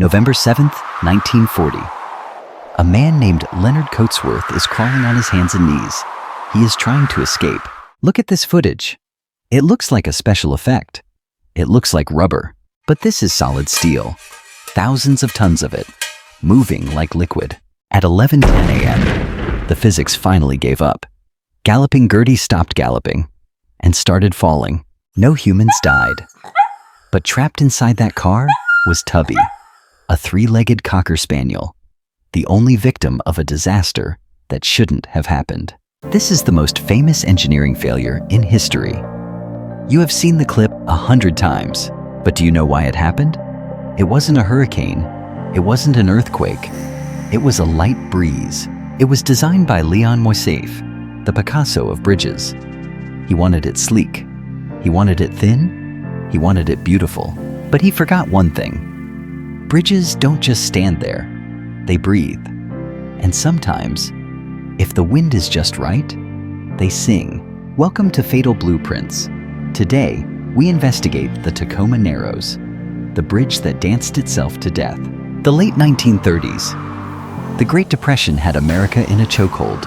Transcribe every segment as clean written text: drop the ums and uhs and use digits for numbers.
November 7th, 1940. A man named Leonard Coatsworth is crawling on his hands and knees. He is trying to escape. Look at this footage. It looks like a special effect. It looks like rubber, but this is solid steel. Thousands of tons of it, moving like liquid. At 11:10 a.m., the physics finally gave up. Galloping Gertie stopped galloping and started falling. No humans died. But trapped inside that car was Tubby, a three-legged cocker spaniel, the only victim of a disaster that shouldn't have happened. This is the most famous engineering failure in history. You have seen the clip 100 times, but do you know why it happened? It wasn't a hurricane. It wasn't an earthquake. It was a light breeze. It was designed by Leon Coatsworth, the Picasso of bridges. He wanted it sleek. He wanted it thin. He wanted it beautiful. But he forgot one thing. Bridges don't just stand there. They breathe. And sometimes, if the wind is just right, they sing. Welcome to Fatal Blueprints. Today, we investigate the Tacoma Narrows, the bridge that danced itself to death. The late 1930s. The Great Depression had America in a chokehold.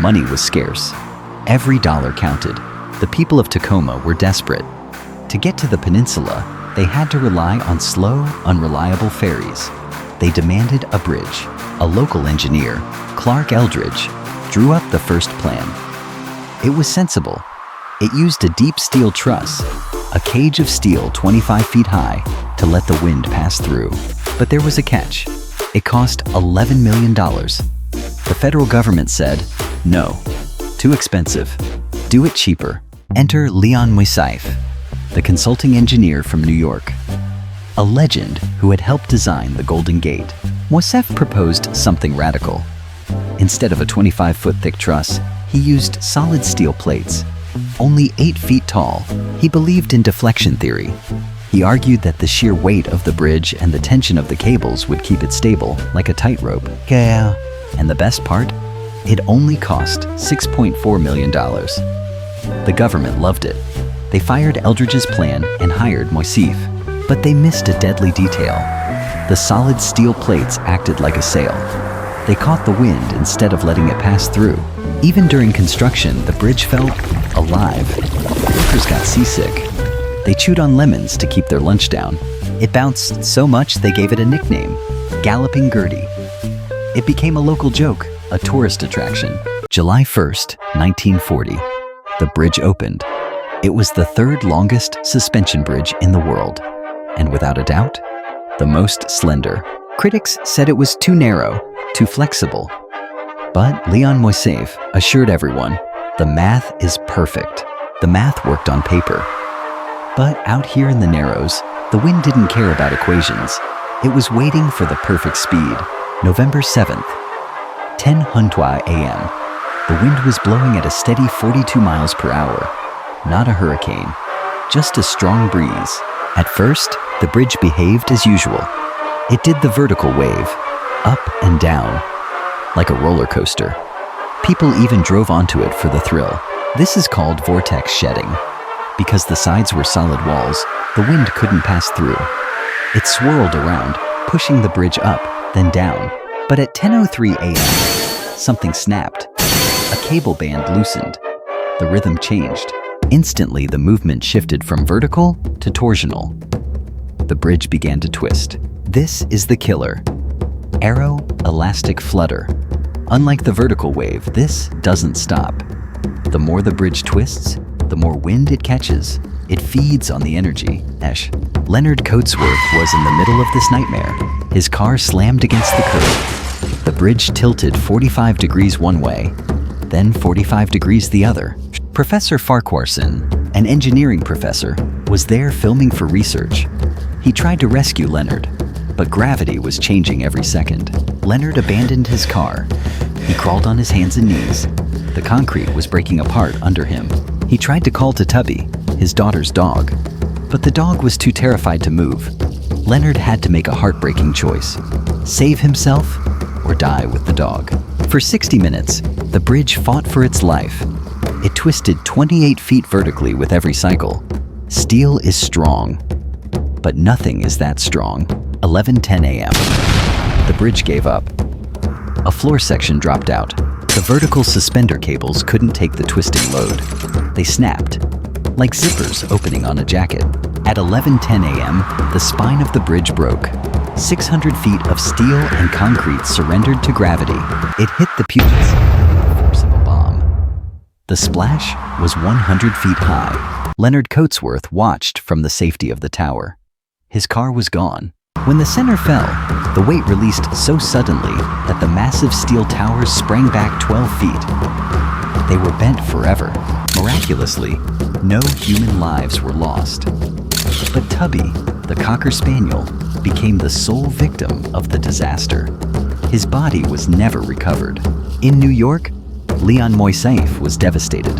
Money was scarce. Every dollar counted. The people of Tacoma were desperate. To get to the peninsula, they had to rely on slow, unreliable ferries. They demanded a bridge. A local engineer, Clark Eldridge, drew up the first plan. It was sensible. It used a deep steel truss, a cage of steel 25 feet high, to let the wind pass through. But there was a catch. It cost $11 million. The federal government said, no, too expensive. Do it cheaper. Enter Leonard Coatsworth, the consulting engineer from New York, a legend who had helped design the Golden Gate. Coatsworth proposed something radical. Instead of a 25-foot thick truss, he used solid steel plates. Only 8 feet tall, he believed in deflection theory. He argued that the sheer weight of the bridge and the tension of the cables would keep it stable, like a tightrope. Yeah. And the best part? It only cost $6.4 million. The government loved it. They fired Eldridge's plan and hired Coatsworth. But they missed a deadly detail. The solid steel plates acted like a sail. They caught the wind instead of letting it pass through. Even during construction, the bridge felt alive. Workers got seasick. They chewed on lemons to keep their lunch down. It bounced so much they gave it a nickname, Galloping Gertie. It became a local joke, a tourist attraction. July 1st, 1940, the bridge opened. It was the third longest suspension bridge in the world, and without a doubt, the most slender. Critics said it was too narrow, too flexible. But Leonard Coatsworth assured everyone, the math is perfect. The math worked on paper. But out here in the Narrows, the wind didn't care about equations. It was waiting for the perfect speed. November 7th, 10:00 a.m. The wind was blowing at a steady 42 miles per hour. Not a hurricane, just a strong breeze. At first, the bridge behaved as usual. It did the vertical wave, up and down, like a roller coaster. People even drove onto it for the thrill. This is called vortex shedding. Because the sides were solid walls, the wind couldn't pass through. It swirled around, pushing the bridge up, then down. But at 10:03 a.m., something snapped. A cable band loosened. The rhythm changed. Instantly, the movement shifted from vertical to torsional. The bridge began to twist. This is the killer. Aeroelastic Flutter. Unlike the vertical wave, this doesn't stop. The more the bridge twists, the more wind it catches. It feeds on the energy. Leonard Coatsworth was in the middle of this nightmare. His car slammed against the curb. The bridge tilted 45 degrees one way, then 45 degrees the other. Professor Farquharson, an engineering professor, was there filming for research. He tried to rescue Leonard, but gravity was changing every second. Leonard abandoned his car. He crawled on his hands and knees. The concrete was breaking apart under him. He tried to call to Tubby, his daughter's dog, but the dog was too terrified to move. Leonard had to make a heartbreaking choice: save himself or die with the dog. For 60 minutes, the bridge fought for its life. It twisted 28 feet vertically with every cycle. Steel is strong, but nothing is that strong 11:10 a.m. The bridge gave up. A floor section dropped out. The vertical suspender cables couldn't take the twisting load. They snapped, like zippers opening on a jacket. At 11:10 a.m., the spine of the bridge broke. 600 feet of steel and concrete surrendered to gravity. It hit the puissance with the force of a bomb. The splash was 100 feet high. Leonard Coatsworth watched from the safety of the tower. His car was gone. When the center fell, the weight released so suddenly that the massive steel towers sprang back 12 feet. They were bent forever. Miraculously, no human lives were lost. But Tubby, the Cocker Spaniel, became the sole victim of the disaster. His body was never recovered. In New York, Leon Moisaif was devastated.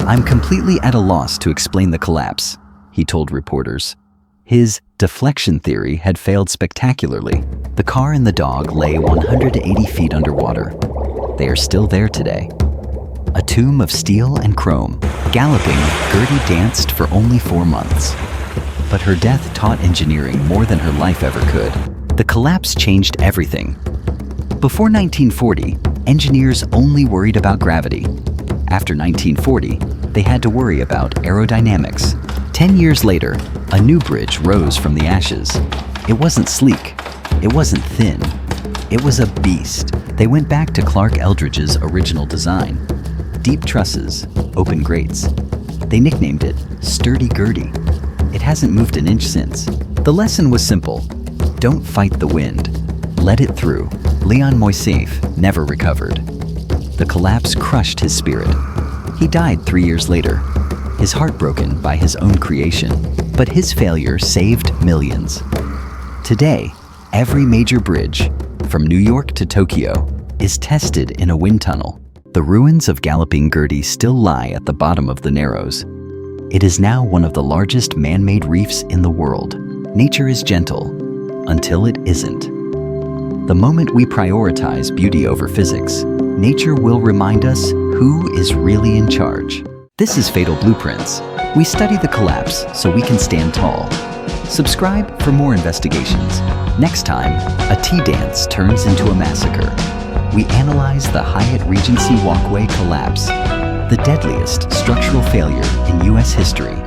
"I'm completely at a loss to explain the collapse," he told reporters. His deflection theory had failed spectacularly. The car and the dog lay 180 feet underwater. They are still there today. A tomb of steel and chrome. Galloping, Gertie danced for only 4 months. But her death taught engineering more than her life ever could. The collapse changed everything. Before 1940, engineers only worried about gravity. After 1940, they had to worry about aerodynamics. 10 years later, a new bridge rose from the ashes. It wasn't sleek. It wasn't thin. It was a beast. They went back to Clark Eldridge's original design. Deep trusses, open grates. They nicknamed it Sturdy Gertie. It hasn't moved an inch since. The lesson was simple. Don't fight the wind. Let it through. Leon Moisaif never recovered. The collapse crushed his spirit. He died 3 years later, his heart broken by his own creation. But his failure saved millions. Today, every major bridge, from New York to Tokyo, is tested in a wind tunnel. The ruins of Galloping Gertie still lie at the bottom of the Narrows. It is now one of the largest man-made reefs in the world. Nature is gentle, until it isn't. The moment we prioritize beauty over physics, nature will remind us who is really in charge. This is Fatal Blueprints. We study the collapse so we can stand tall. Subscribe for more investigations. Next time, a tea dance turns into a massacre. We analyze the Hyatt Regency walkway collapse, the deadliest structural failure in U.S. history.